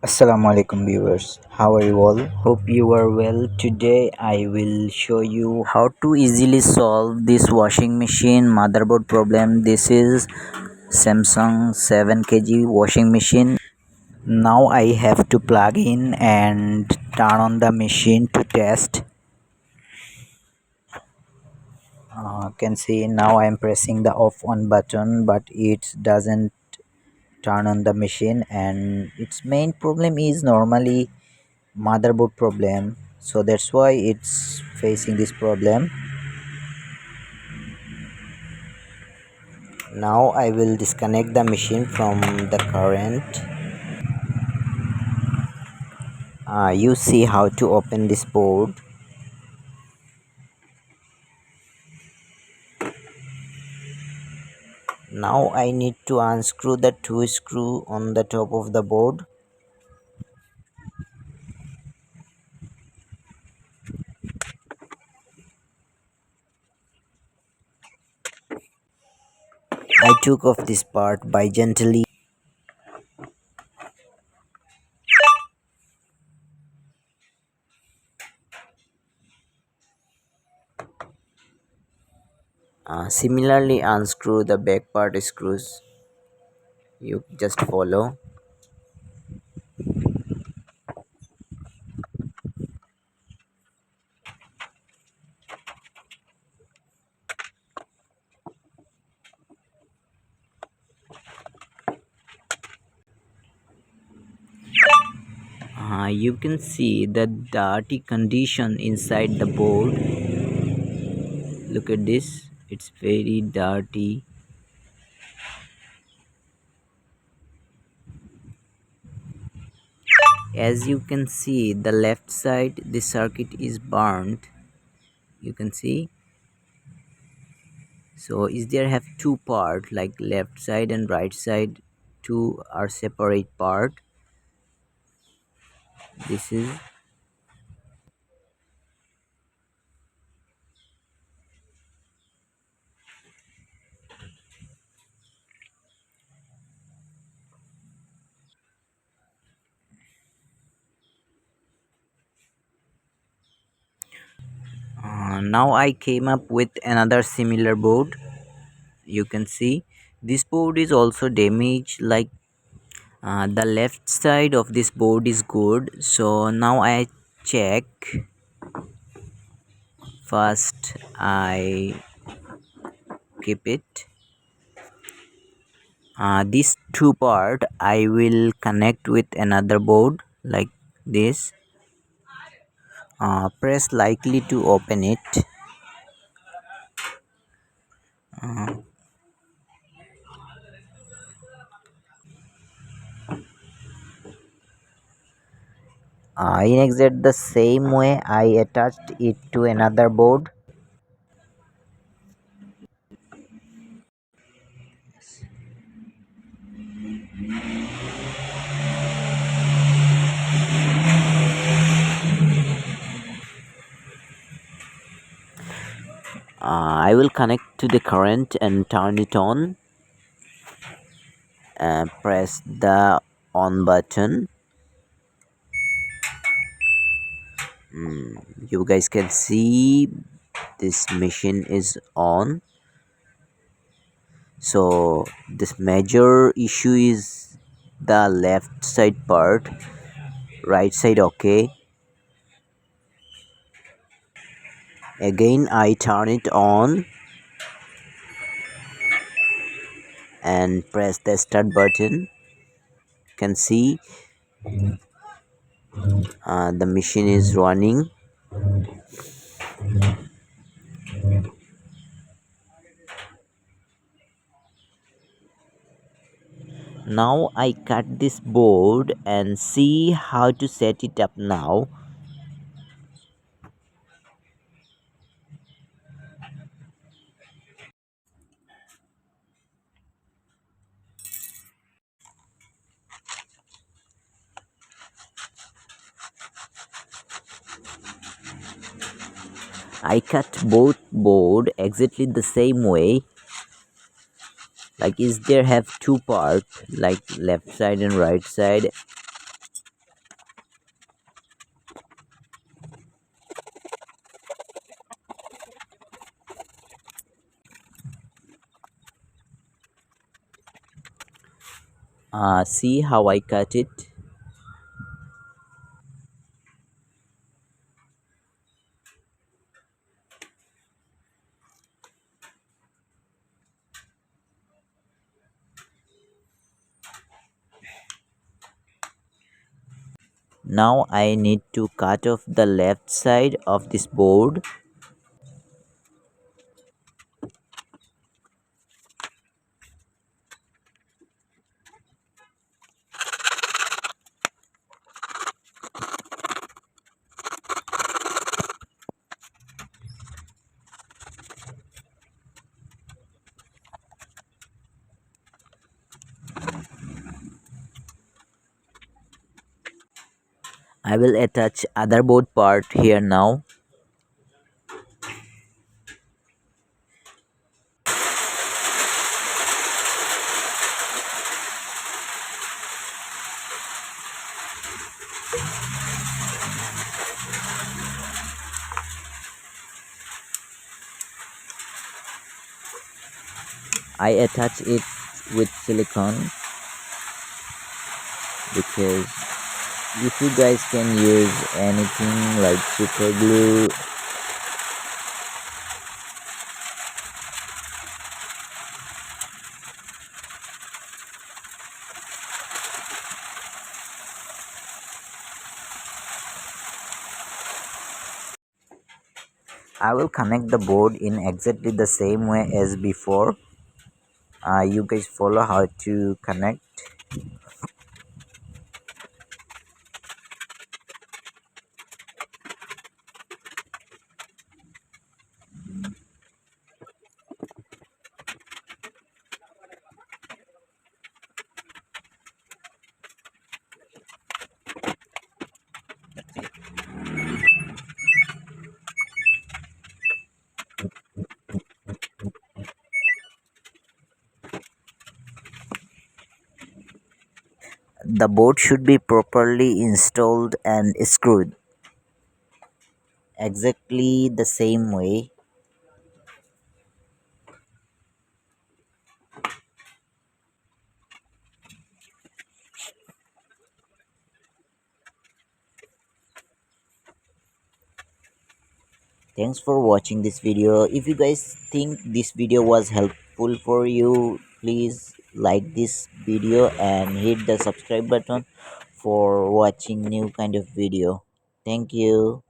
Assalamu alaikum viewers, how are you all? Hope you are well. Today I will show you how to easily solve this washing machine motherboard problem. This is Samsung 7 kg washing machine. Now I have to plug in and turn on the machine to test. Can see now I am pressing the off on button, but it doesn't turn on the machine, and its main problem is normally motherboard problem, so that's why it's facing this problem. Now I will disconnect the machine from the current. You see how to open this board. Now I need to unscrew the two screw on the top of the board. I took off this part by gently similarly unscrew the back part screws. You just follow. You can see the dirty condition inside the board. Look at this, it's very dirty. As you can see, the left side the circuit is burnt. You can see, so is there have two part, like left side and right side, two are separate part. This is now I came up with another similar board. You can see this board is also damaged, like the left side of this board is good. So now I check. First I keep it. This two part I will connect with another board like this. Press lightly to open it. In exact the same way I attached it to another board. I will connect to the current and turn it on and press the on button. You guys can see this machine is on. So this major issue is the left side part, right side okay. Again I turn it on and press the start button. You can see the machine is running. Now I cut this board and see how to set it up now. I cut both board exactly the same way. Like is there have two parts like left side and right side. See how I cut it. Now I need to cut off the left side of this board. I will attach other board part here now. I attach it with silicone because if you guys can use anything like super glue, I will connect the board in exactly the same way as before. You guys follow how to connect. The board should be properly installed and screwed exactly the same way. Thanks for watching this video. If you guys think this video was helpful for you, please like this video and hit the subscribe button for watching new kind of video. Thank you.